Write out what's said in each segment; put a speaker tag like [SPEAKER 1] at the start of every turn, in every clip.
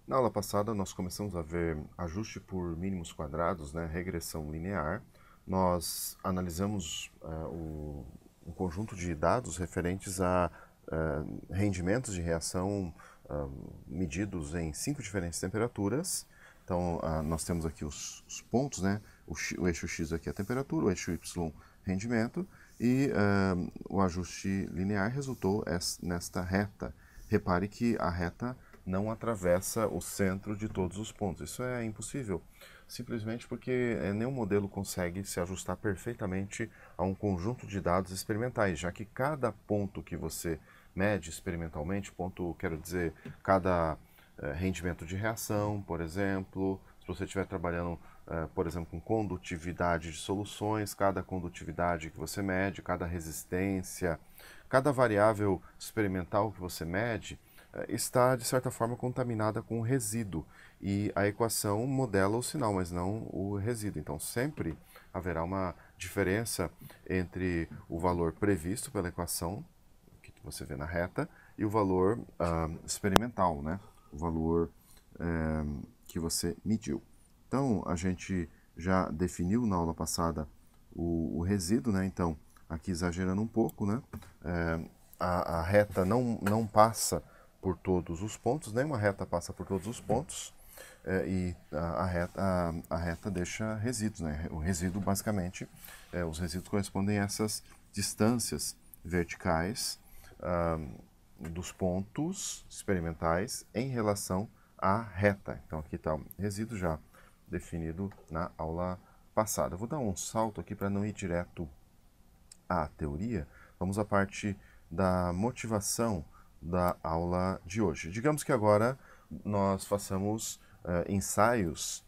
[SPEAKER 1] Na aula passada, nós começamos a ver ajuste por mínimos quadrados, né, regressão linear. Nós analisamos um conjunto de dados referentes a rendimentos de reação medidos em 5 diferentes temperaturas. Então, nós temos aqui os pontos, né? O eixo X aqui é a temperatura, o eixo Y rendimento, e o ajuste linear resultou nesta reta. Repare que a reta não atravessa o centro de todos os pontos. Isso é impossível, simplesmente porque nenhum modelo consegue se ajustar perfeitamente a um conjunto de dados experimentais, já que cada ponto que você mede experimentalmente, ponto, quero dizer, cada rendimento de reação, por exemplo, se você estiver trabalhando, por exemplo, com condutividade de soluções, cada condutividade que você mede, cada resistência, cada variável experimental que você mede, está, de certa forma, contaminada com o resíduo. E a equação modela o sinal, mas não o resíduo. Então, sempre haverá uma diferença entre o valor previsto pela equação, que você vê na reta, e o valor experimental, né? O valor que você mediu. Então, a gente já definiu na aula passada o resíduo, né? Então, aqui exagerando um pouco, né? A reta não passa por todos os pontos, nenhuma reta passa por todos os pontos, e a reta deixa resíduos, né? O resíduo, basicamente, os resíduos correspondem a essas distâncias verticais dos pontos experimentais em relação à reta. Então, aqui está o resíduo já definido na aula passada. Eu vou dar um salto aqui para não ir direto à teoria. Vamos à parte da motivação da aula de hoje. Digamos que agora nós façamos ensaios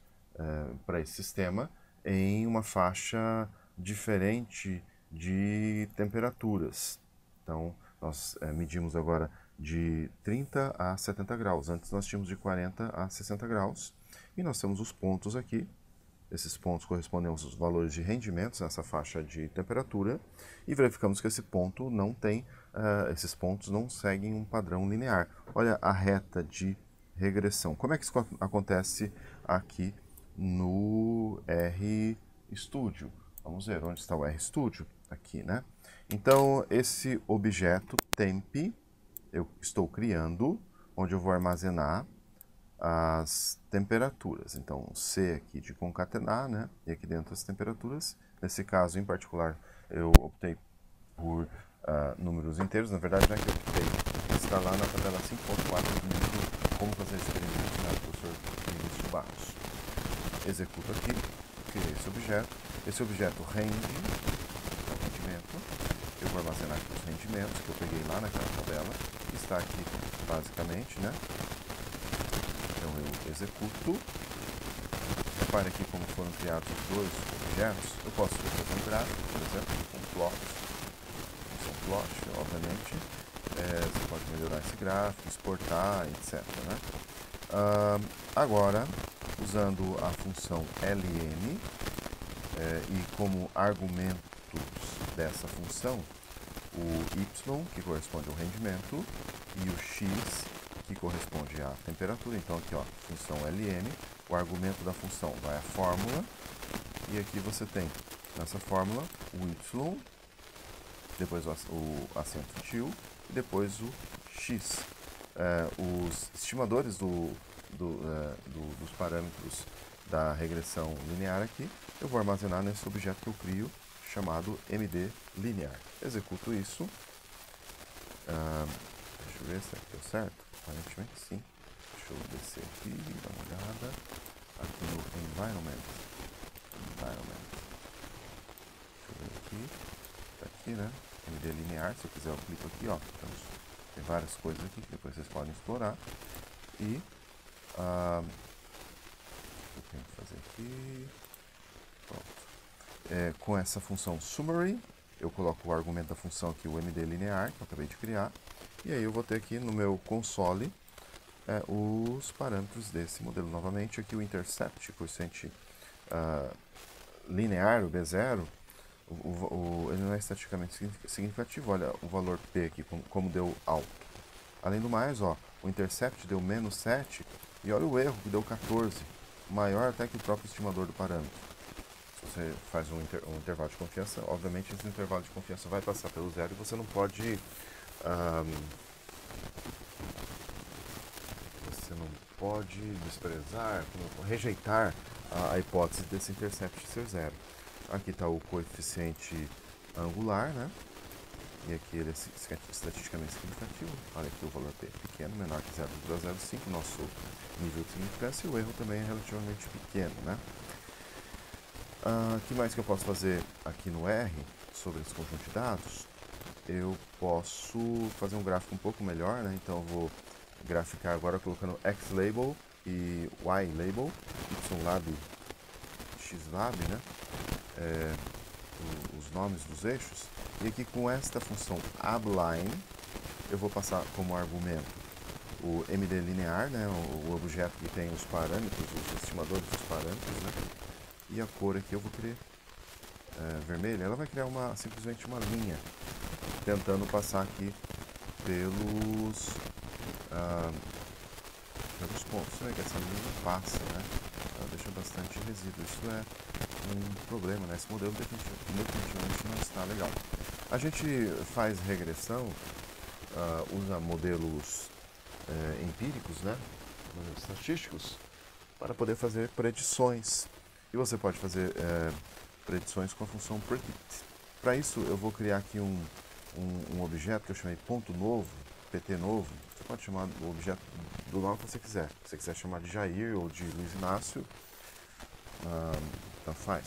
[SPEAKER 1] para esse sistema em uma faixa diferente de temperaturas. Então, nós medimos agora de 30 a 70 graus. Antes nós tínhamos de 40 a 60 graus. E nós temos os pontos aqui. Esses pontos correspondem aos valores de rendimentos nessa faixa de temperatura. E verificamos que esse ponto não tem, esses pontos não seguem um padrão linear. Olha a reta de regressão. Como é que isso acontece aqui no RStudio? Vamos ver onde está o RStudio. Aqui, né? Então, esse objeto temp, eu estou criando, onde eu vou armazenar as temperaturas. Então, C aqui de concatenar, né? E aqui dentro as temperaturas. Nesse caso, em particular, eu optei por números inteiros. Na verdade, não é que eu optei. Está lá na tabela 5.4 do livro Como Fazer Experimentos, né? Do professor Vinícius de Barros. Executo aqui, criei esse objeto. Esse objeto rende o rendimento. Eu vou armazenar aqui os rendimentos que eu peguei lá naquela tabela. Está aqui, basicamente, né? Então eu executo. Repare aqui como foram criados os dois objetos. Eu posso fazer um gráfico, por exemplo, com plots. São plot, obviamente. Você pode melhorar esse gráfico, exportar, etc. Né? Agora, usando a função ln e como argumentos dessa função, o y, que corresponde ao rendimento, e o x, que corresponde à temperatura. Então, aqui, ó, função ln, o argumento da função vai à fórmula, e aqui você tem, nessa fórmula, o y, depois o acento til, e depois o x. Os estimadores dos parâmetros da regressão linear aqui, eu vou armazenar nesse objeto que eu crio, chamado mdLinear. Executo isso. Deixa eu ver se deu certo. Aparentemente sim. Deixa eu descer aqui, dar uma olhada. Aqui no Environment. Deixa eu ver aqui. Tá aqui, né? mdLinear. Se eu quiser, eu clico aqui, ó. Então, tem várias coisas aqui que depois vocês podem explorar. E eu tenho que fazer aqui. Pronto. Com essa função summary, eu coloco o argumento da função aqui, o mdLinear, que eu acabei de criar. E aí eu vou ter aqui no meu console os parâmetros desse modelo. Novamente, aqui o intercept, coeficiente linear, o B0, ele não é estaticamente significativo. Olha o valor P aqui, como deu alto. Além do mais, ó, o intercept deu -7, E olha o erro que deu 14, maior até que o próprio estimador do parâmetro. Se você faz um intervalo de confiança, obviamente esse intervalo de confiança vai passar pelo zero e você não pode desprezar, rejeitar a hipótese desse intercept ser zero. Aqui está o coeficiente angular, né? E aqui ele é estatisticamente significativo. Olha aqui o valor P pequeno, menor que 0,05, nosso nível de significância, e o erro também é relativamente pequeno, né? O que mais que eu posso fazer aqui no R sobre esse conjunto de dados? Eu posso fazer um gráfico um pouco melhor, né? Então eu vou graficar agora colocando X-label e Y-label, Y-lab, X-lab, né? Os nomes dos eixos. E aqui com esta função abline, eu vou passar como argumento o MD linear, né? O objeto que tem os parâmetros, os estimadores dos parâmetros, né? E a cor aqui eu vou querer vermelha. Ela vai criar simplesmente uma linha, tentando passar aqui pelos pontos. Você vê que essa linha não passa, né? Ela deixa bastante resíduo. Isso é um problema, né? Esse modelo definitivamente não está legal. A gente faz regressão, usa modelos empíricos, né? Modelos estatísticos, para poder fazer predições. E você pode fazer predições com a função predict. Para isso, eu vou criar aqui um objeto que eu chamei ponto novo, PT novo. Você pode chamar o objeto do nome que você quiser. Se você quiser chamar de Jair ou de Luiz Inácio, tanto faz.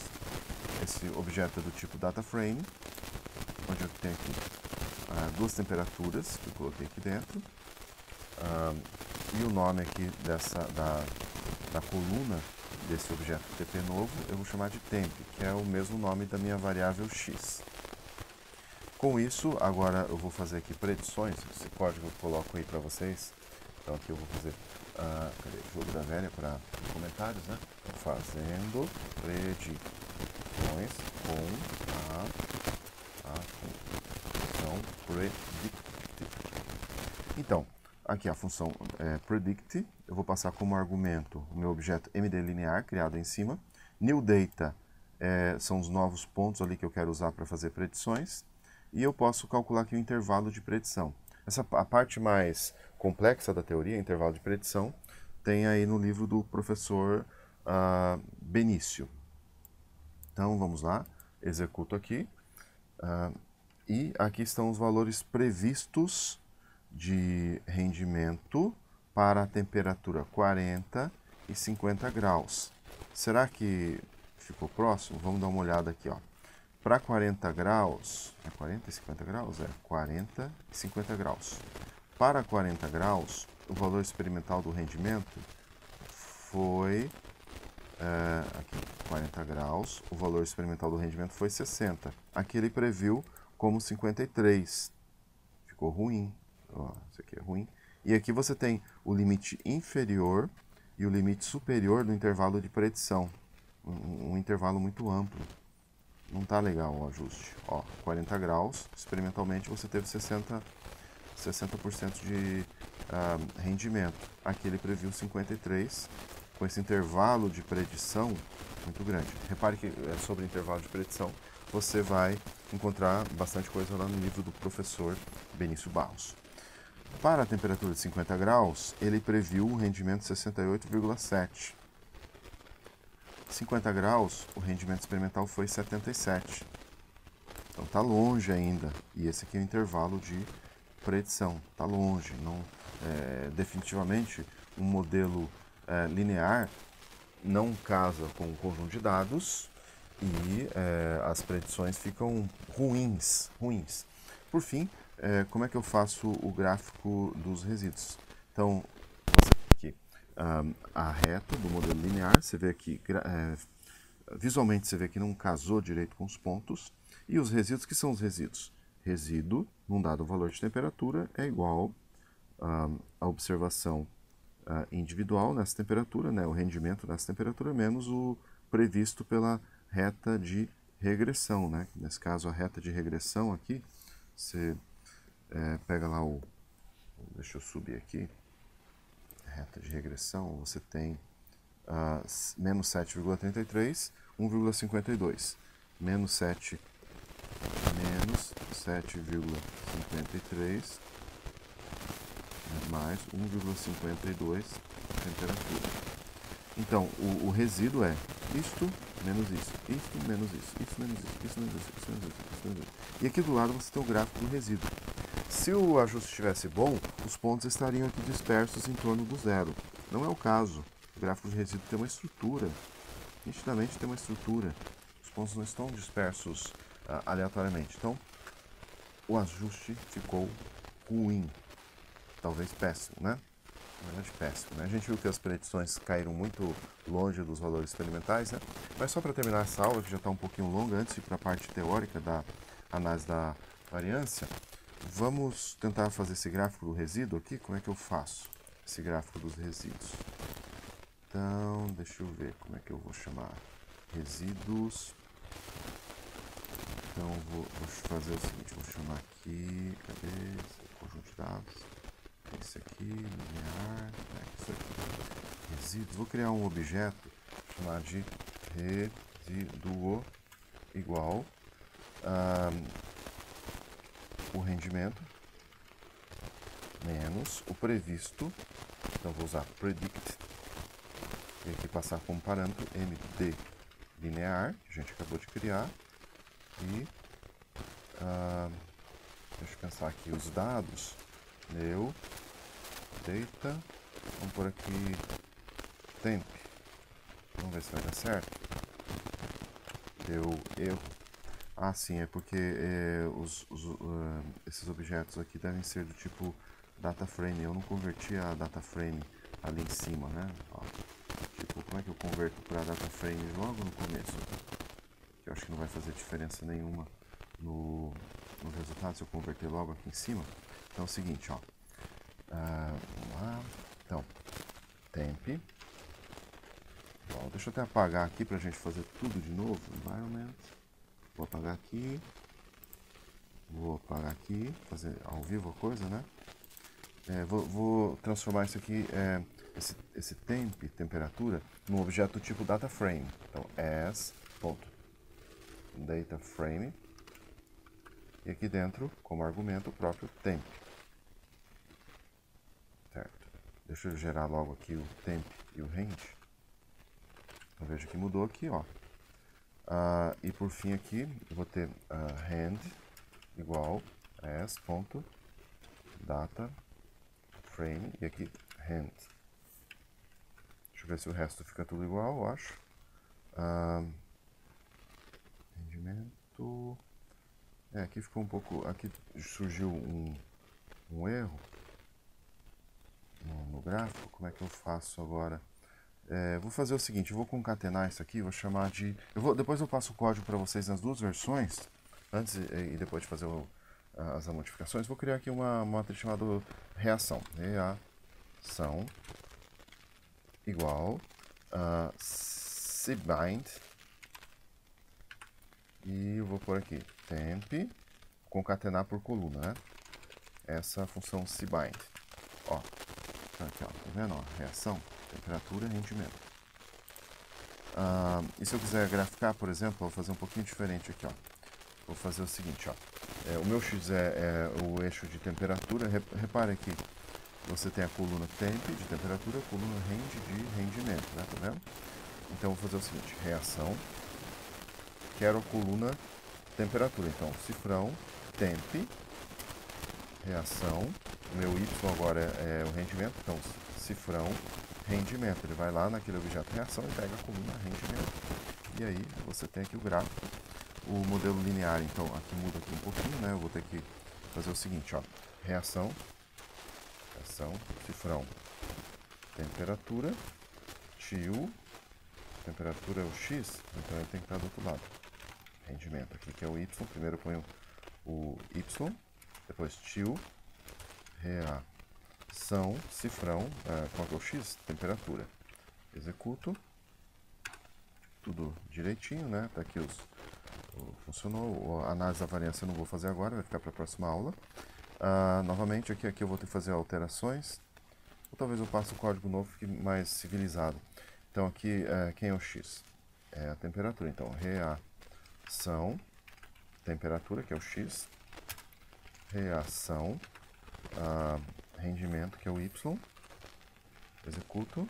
[SPEAKER 1] Esse objeto é do tipo DataFrame, onde eu tenho aqui duas temperaturas que eu coloquei aqui dentro. E o nome aqui da coluna desse objeto TP novo eu vou chamar de temp, que é o mesmo nome da minha variável x. Com isso, agora eu vou fazer aqui predições. Esse código eu coloco aí para vocês. Então aqui eu vou fazer jogo da velha para comentários, né? Então, fazendo predições com a função predict. Então, aqui a função predict, eu vou passar como argumento o meu objeto MD linear criado em cima. New data são os novos pontos ali que eu quero usar para fazer predições. E eu posso calcular aqui o intervalo de predição. A parte mais complexa da teoria, intervalo de predição, tem aí no livro do professor Benício. Então vamos lá, executo aqui. E aqui estão os valores previstos de rendimento para a temperatura 40 e 50 graus. Será que ficou próximo? Vamos dar uma olhada aqui, ó. Para 40 graus, é 40 e 50 graus? É 40 e 50 graus. Para 40 graus, o valor experimental do rendimento foi, aqui, 40 graus, o valor experimental do rendimento foi 60. Aqui ele previu como 53. Ficou ruim. Ó, isso aqui é ruim. E aqui você tem o limite inferior e o limite superior do intervalo de predição. Um intervalo muito amplo. Não está legal o ajuste. Ó, 40 graus, experimentalmente você teve 60% de rendimento. Aqui ele previu 53, com esse intervalo de predição muito grande. Repare que sobre intervalo de predição você vai encontrar bastante coisa lá no livro do professor Benício Barros. Para a temperatura de 50 graus, ele previu um rendimento de 68,7. 50 graus, o rendimento experimental foi 77. Então está longe ainda. E esse aqui é o intervalo de predição. Está longe. Não, definitivamente, um modelo linear não casa com um conjunto de dados e as predições ficam ruins. Por fim, como é que eu faço o gráfico dos resíduos? Então, aqui a reta do modelo linear, você vê aqui, visualmente você vê que não casou direito com os pontos. E os resíduos, que são os resíduos? Resíduo, num dado valor de temperatura, é igual a observação individual nessa temperatura, né, o rendimento nessa temperatura, menos o previsto pela reta de regressão. Né? Nesse caso, a reta de regressão aqui, você pega lá deixa eu subir aqui, reta de regressão, você tem menos 7,33, 1,52. Menos 7,53 mais 1,52 temperatura. Então, o resíduo é isto menos isso, isto menos isso, isso menos isso, isso menos isso, isso menos isso, isso menos isso. E aqui do lado você tem o gráfico do resíduo. Se o ajuste estivesse bom, os pontos estariam aqui dispersos em torno do zero. Não é o caso. O gráfico de resíduo tem uma estrutura. Nitidamente tem uma estrutura. Os pontos não estão dispersos aleatoriamente. Então, o ajuste ficou ruim. Talvez péssimo, né? Na verdade, péssimo, né? A gente viu que as predições caíram muito longe dos valores experimentais, né? Mas só para terminar essa aula, que já está um pouquinho longa, antes de ir para a parte teórica da análise da variância, vamos tentar fazer esse gráfico do resíduo aqui. Como é que eu faço esse gráfico dos resíduos? Então, deixa eu ver como é que eu vou chamar. Resíduos. Então, vou fazer o seguinte, vou chamar aqui, cadê esse conjunto de dados? Esse aqui, linear, isso aqui. Resíduos, vou criar um objeto, chamar de resíduo igual o rendimento menos o previsto, então vou usar predict, e aqui passar como parâmetro md linear, que a gente acabou de criar, e deixa eu pensar aqui, os dados, meu data, vamos por aqui temp, vamos ver se vai dar certo, deu erro. Ah, sim, é porque esses objetos aqui devem ser do tipo data frame. Eu não converti a data frame ali em cima, né? Ó, tipo, como é que eu converto para data frame logo no começo? Que eu acho que não vai fazer diferença nenhuma no resultado se eu converter logo aqui em cima. Então é o seguinte, ó. Vamos lá. Então, temp. Bom, deixa eu até apagar aqui para a gente fazer tudo de novo. Environment. Vou apagar aqui. Vou apagar aqui. Fazer ao vivo a coisa, né? Vou transformar isso aqui, esse temp, temperatura, num objeto do tipo data frame. Então, as.data frame. E aqui dentro, como argumento, o próprio temp. Certo. Deixa eu gerar logo aqui o temp e o range. Então, veja que mudou aqui, ó. E por fim aqui, eu vou ter hand igual as.data frame e aqui hand. Deixa eu ver se o resto fica tudo igual, eu acho. Rendimento. Aqui ficou um pouco. Aqui surgiu um erro no gráfico. Como é que eu faço agora? Vou fazer o seguinte, eu vou concatenar isso aqui, vou chamar de... depois eu passo o código para vocês nas duas versões, antes e depois de fazer as modificações. Vou criar aqui uma matriz chamada reação. Reação igual cbind, e eu vou pôr aqui temp, concatenar por coluna, né? Essa função cbind. Ó, tá aqui, ó, tá vendo? Ó, reação, temperatura e rendimento. E se eu quiser graficar, por exemplo, eu vou fazer um pouquinho diferente aqui, ó. Vou fazer o seguinte, ó. O meu x é o eixo de temperatura. Repare aqui, você tem a coluna temp de temperatura, a coluna rend de rendimento, né? Tá vendo? Então eu vou fazer o seguinte, reação, quero a coluna temperatura, então cifrão, temp, reação, o meu y agora é o rendimento, então cifrão, rendimento, ele vai lá naquele objeto reação e pega a coluna rendimento. E aí você tem aqui o gráfico, o modelo linear, então aqui muda aqui um pouquinho, né? Eu vou ter que fazer o seguinte, ó, reação, cifrão, temperatura, tio, temperatura é o x, então ele tem que estar do outro lado. Rendimento aqui que é o y, primeiro eu ponho o y, depois tio, reação, cifrão, qual que é o x? Temperatura. Executo, tudo direitinho, né? Tá aqui funcionou. A análise da variância eu não vou fazer agora, vai ficar para a próxima aula. Novamente aqui eu vou ter que fazer alterações. ou talvez eu passe o código novo que mais civilizado. Então aqui, quem é o x? É a temperatura. Então, reação, temperatura, que é o x, reação, rendimento, que é o y, executo,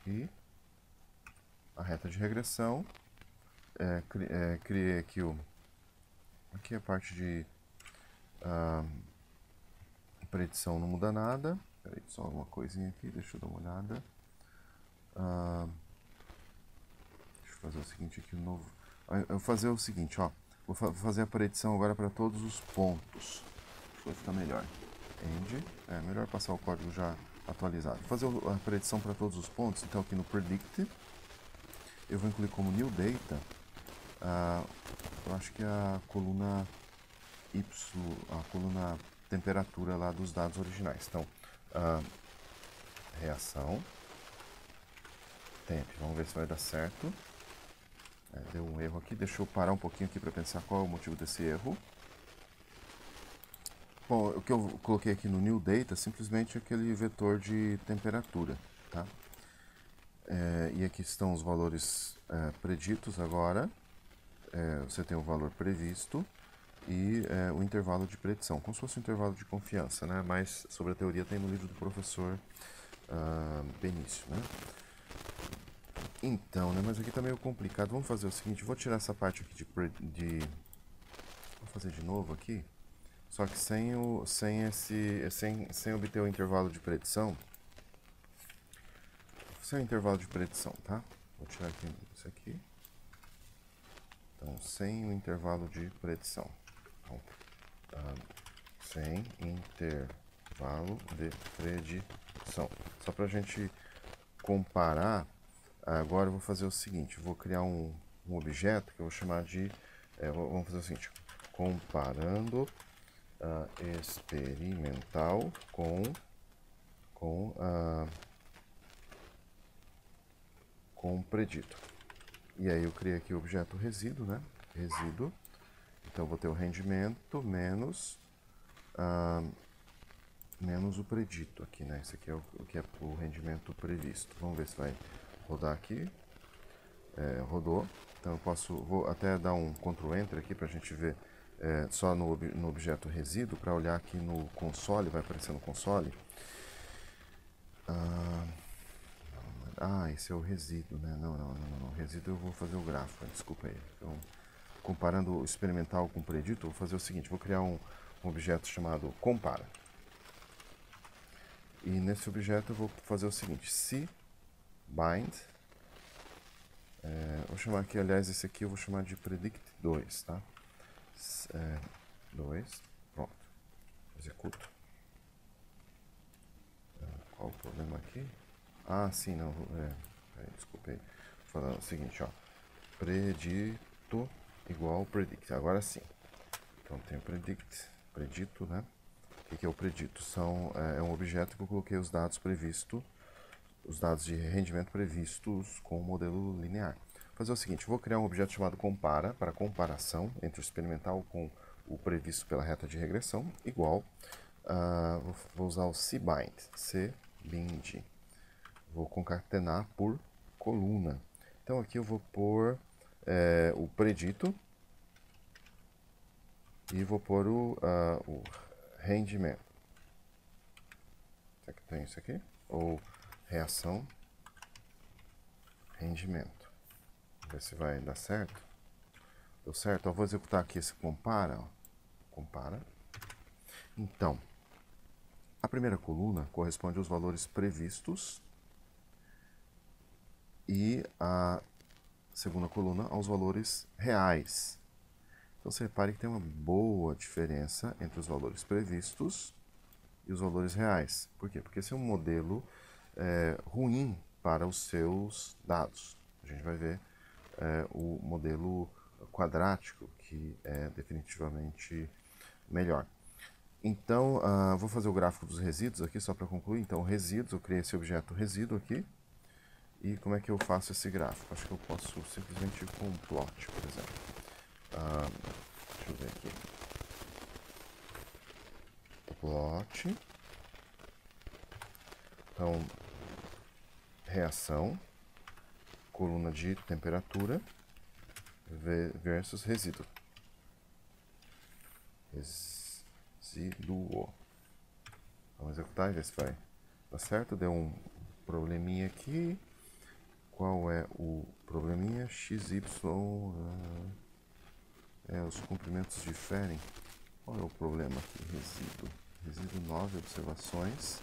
[SPEAKER 1] e a reta de regressão, criei aqui aqui a parte de predição não muda nada. Peraí, só uma coisinha aqui, deixa eu dar uma olhada. Deixa eu fazer o seguinte aqui, novo. Eu vou fazer o seguinte, ó. Vou fazer a predição agora para todos os pontos. Acho que vai ficar melhor. End. É melhor passar o código já atualizado. Vou fazer a predição para todos os pontos. Então aqui no predict, eu vou incluir como new data. Eu acho que é a coluna y, a coluna temperatura lá dos dados originais. Então, reação, temp, vamos ver se vai dar certo. Deu um erro aqui, deixa eu parar um pouquinho aqui para pensar qual é o motivo desse erro. Bom, o que eu coloquei aqui no new data é simplesmente aquele vetor de temperatura, tá? E aqui estão os valores preditos agora. Você tem o valor previsto e o intervalo de predição, como se fosse um intervalo de confiança, né? Mas sobre a teoria tem no livro do professor Benício, né? Então, né? Mas aqui tá meio complicado. Vamos fazer o seguinte, vou tirar essa parte aqui vou fazer de novo aqui, só que sem obter o intervalo de predição. Sem o intervalo de predição, tá? Vou tirar aqui isso aqui. Então, sem o intervalo de predição. Então, sem intervalo de predição. Só para a gente comparar, agora eu vou fazer o seguinte, vou criar um objeto que eu vou chamar de, vamos fazer o seguinte, comparando experimental com predito. E aí eu criei aqui o objeto resíduo, né? Resíduo. Então eu vou ter o rendimento menos o predito aqui, né? Esse aqui é o que é o rendimento previsto. Vamos ver se vai rodar aqui. Rodou. Então eu vou até dar um Ctrl Enter aqui para a gente ver só no objeto resíduo, para olhar aqui no console, vai aparecer no console. Esse é o resíduo, né? Não. Resíduo eu vou fazer o gráfico, desculpa aí. Então, comparando o experimental com o predito, eu vou fazer o seguinte, vou criar um objeto chamado compara. E nesse objeto eu vou fazer o seguinte, se bind, vou chamar aqui, aliás, esse aqui eu vou chamar de predict2, tá? 2, pronto, executo. Qual o problema aqui? Sim, não, desculpa aí. Vou falar o seguinte, ó, predito igual predict, agora sim. Então tem o predito, né? O que é o predito? É um objeto que eu coloquei os dados previstos, os dados de rendimento previstos com o modelo linear. Vou fazer o seguinte, vou criar um objeto chamado compara, para comparação entre o experimental com o previsto pela reta de regressão, igual, vou usar o cbind, vou concatenar por coluna. Então aqui eu vou pôr o predito e vou pôr o rendimento. Será que tem isso aqui? Ou reação, rendimento. Vamos ver se vai dar certo. Deu certo? Eu vou executar aqui esse compara. Ó. Compara. Então, a primeira coluna corresponde aos valores previstos e a segunda coluna aos valores reais. Então você repare que tem uma boa diferença entre os valores previstos e os valores reais. Por quê? Porque esse é um modelo ruim para os seus dados. A gente vai ver o modelo quadrático, que é definitivamente melhor. Então, vou fazer o gráfico dos resíduos aqui, só para concluir. Então, resíduos, eu criei esse objeto resíduo aqui. E como é que eu faço esse gráfico? Acho que eu posso simplesmente ir com um plot, por exemplo. Deixa eu ver aqui. Plot. Então, reação, coluna de temperatura versus resíduo. Resíduo. Vamos executar e ver se vai dar certo. Deu um probleminha aqui. Qual é o probleminha? XY. Os comprimentos diferem. Qual é o problema aqui? Resíduo. Resíduo 9 observações.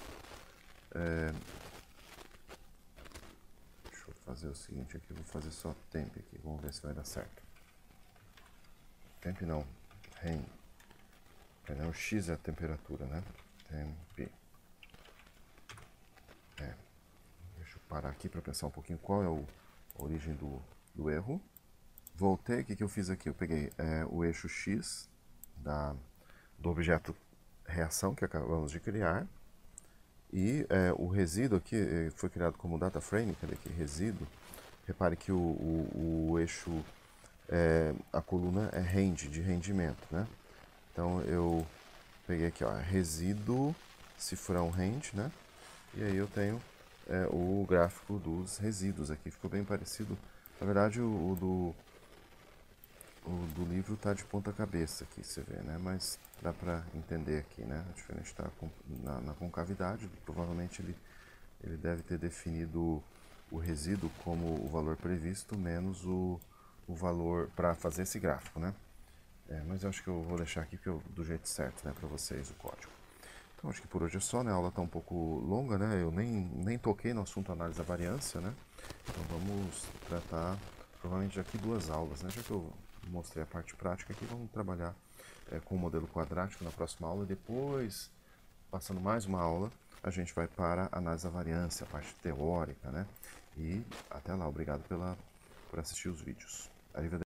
[SPEAKER 1] Deixa eu fazer o seguinte aqui. Vou fazer só temp aqui. Vamos ver se vai dar certo. Temp não. Rem. O X é a temperatura, né? Temp. Deixa eu parar aqui para pensar um pouquinho qual é a origem do erro. Voltei, o que eu fiz aqui? Eu peguei o eixo X do objeto reação que acabamos de criar e o resíduo aqui foi criado como data frame, cadê aqui? Resíduo. Repare que o eixo, a coluna é range, de rendimento, né? Então eu peguei aqui, ó, resíduo, cifrão range, né? E aí eu tenho o gráfico dos resíduos aqui, ficou bem parecido. Na verdade o do livro está de ponta cabeça aqui, você vê, né? Mas dá para entender aqui, né? A diferença está na concavidade, provavelmente ele deve ter definido o resíduo como o valor previsto menos o valor para fazer esse gráfico, né? Mas eu acho que eu vou deixar aqui do jeito certo, né, para vocês o código. Então acho que por hoje é só, né? A aula está um pouco longa, né? Eu nem toquei no assunto análise da variância, né? Então vamos tratar provavelmente aqui 2 aulas, né? Já que eu mostrei a parte prática aqui, vamos trabalhar com o modelo quadrático na próxima aula e depois, passando mais uma aula, a gente vai para a análise da variância, a parte teórica, né? E até lá, obrigado por assistir os vídeos. Arrivederci.